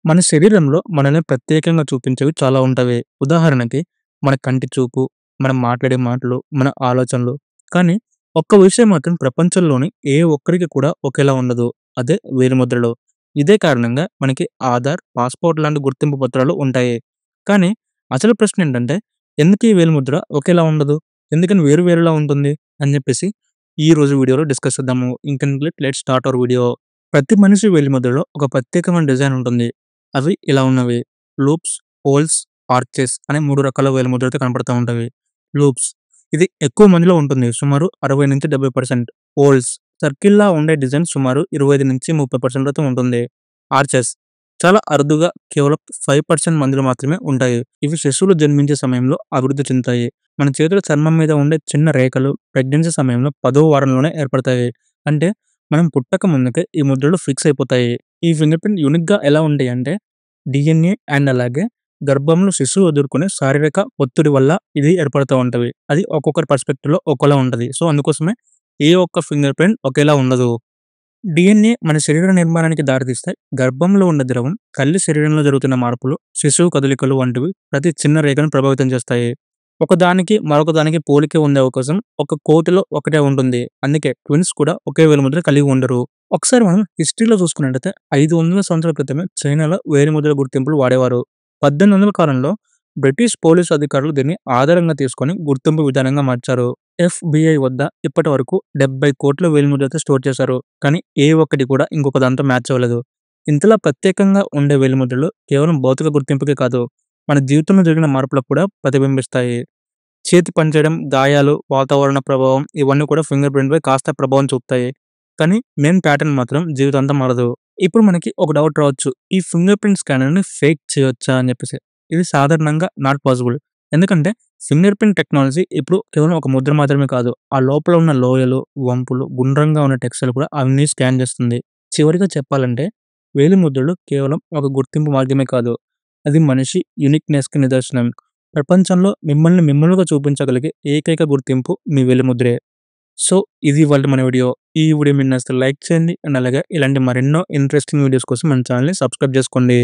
మన శరీరంలో మనల్ని ప్రత్యేకంగా చూపించేవి చాలా ఉంటవి. ఉదాహరణకి మన కంటి చూపు, మనం మాట్లాడే మాటలు, మన ఆలోచనలు. కానీ ఒక్క విషయం మాత్రం ప్రపంచంలోని ఏ ఒక్కరికి కూడా ఒకేలా ఉండదు. అదే వేలిముద్రలు. ఇదే కారణంగా మనకి ఆధార్, పాస్‌పోర్ట్ లాంటి గుర్తింపు పత్రాలు ఉంటాయి. కానీ అసలు ప్రశ్న ఏంటంటే ఎందుకు ఈ వేలిముద్ర ఒకేలా ఉండదు? ఎందుకని వేరు వేరులా ఉంటుంది? అని చెప్పేసి ఈ రోజు వీడియోలో డిస్కస్ చేద్దాము. ఇంకెందుకులే లెట్స్ స్టార్ట్ అవర్ వీడియో. ప్రతి మనిషి వేలిముద్రలో ఒక ప్రత్యేకమైన డిజైన్ ఉంటుంది. అవి ఇలా ఉన్నవి. లూప్స్, హోల్స్, ఆర్చెస్ అనే 3 రకాల వేలిముద్రలతో కనపడతా ఉంటవి. లూప్స్ ఇది ఎక్కువ మందిలో ఉంటుంది. సుమారు 60-70%. హోల్స్ సర్కిల్‌లా ఉండే డిజైన్ సుమారు 25-30% వరకు ఉంటుంది. ఆర్చెస్ చాలా అరుదుగా కేవలం 5% మందిలో మాత్రమే ఉంటాయి. ఇవి శిశువులు జన్మించే సమయంలో అభివృద్ధి చెందుతాయి. మన చేతుల చర్మం మీద ఉండే చిన్న రేఖలు ప్రెగ్నెన్సీ సమయంలో 10వ వారంలోనే ఏర్పడతాయి. అంటే మనం పుట్టక ముందుకే ఈ ముద్రలు ఫిక్స్ అయిపోతాయి. ఈ ఫింగర్ ప్రింట్ యూనిక్‌గా ఎలా ఉంటాయంటే, డీఎన్ఏ అండ్ అలాగే గర్భంలో శిశువు ఎదుర్కొనే శారీరక ఒత్తిడి వల్ల ఇది ఏర్పడుతూ ఉంటవి. అది ఒక్కొక్కరి పర్స్పెక్టివ్‌లో ఒక్కోలా ఉంటది. సో, అందుకోసమే ఏ ఒక్క ఫింగర్ ప్రింట్ ఒకేలా ఉండదు. డీఎన్ఏ మన శరీర నిర్మాణానికి దారితీస్తాయి. గర్భంలో ఉన్న ద్రవం, తల్లి శరీరంలో జరుగుతున్న మార్పులు, శిశువు కదలికలు వంటివి ప్రతి చిన్న రేఖను ప్రభావితం చేస్తాయి. ఒకదానికి మరొక దానికి పోలిక ఉండే అవకాశం ఒక కోటిలో ఒకటే ఉంటుంది. అందుకే ట్విన్స్ కూడా ఒకే వేలిముద్ర కలిగి ఉండరు. ఒకసారి మనం హిస్టరీలో చూసుకున్నట్టయితే 500 సంవత్సరాల క్రితమే చైనాలో వేలిముద్ర గుర్తింపులు వాడేవారు. 1800 కాలంలో బ్రిటిష్ పోలీసు అధికారులు దీన్ని ఆధారంగా తీసుకొని గుర్తింపు విధానంగా మార్చారు. ఎఫ్‌బిఐ వద్ద ఇప్పటి వరకు 70 కోట్ల వేలిముద్రలతో స్టోర్ చేశారు. కానీ ఏ ఒక్కటి కూడా ఇంకొక దాంతో మ్యాచ్ అవ్వలేదు. ఇంతలా ప్రత్యేకంగా ఉండే వేలిముద్రలు కేవలం భౌతిక గుర్తింపుకే కాదు, మన జీవితంలో జరిగిన మార్పులకు కూడా ప్రతిబింబిస్తాయి. చేతి పనిచేయడం, గాయాలు, వాతావరణ ప్రభావం ఇవన్నీ కూడా ఫింగర్ ప్రింట్‌పై కాస్త ప్రభావం చూపుతాయి. కానీ మెయిన్ ప్యాటర్న్ మాత్రం జీవితాంతం మారదు. ఇప్పుడు మనకి ఒక డౌట్ రావచ్చు. ఈ ఫింగర్ ప్రింట్ స్కానర్‌ని ఫేక్ చేయొచ్చా అని చెప్పేసి. ఇది సాధారణంగా నాట్ పాసిబుల్. ఎందుకంటే ఫింగర్ ప్రింట్ టెక్నాలజీ ఇప్పుడు కేవలం ఒక ముద్ర మాత్రమే కాదు. ఆ లోపల ఉన్న లోయలు, వంపులు, గుండ్రంగా ఉన్న టెక్స్చర్‌లు కూడా అన్నీ స్కాన్ చేస్తుంది. చివరిగా చెప్పాలంటే వేలిముద్రలు కేవలం ఒక గుర్తింపు మార్గమే కాదు. అది మనిషి యూనిక్‌నెస్‌కి నిదర్శనం. ప్రపంచంలో మిమ్మల్ని మిమ్మల్నిగా చూపించగలిగే ఏకైక గుర్తింపు మీ వేలిముద్రే. సో, ఇది ఇవాల్టి మన వీడియో. ఈ వీడియో మీకు నచ్చితే లైక్ చేయండి. అండ్ అలాగే ఇలాంటి మరెన్నో ఇంట్రెస్టింగ్ వీడియోస్ కోసం మన ఛానెల్‌ని సబ్స్క్రైబ్ చేసుకోండి.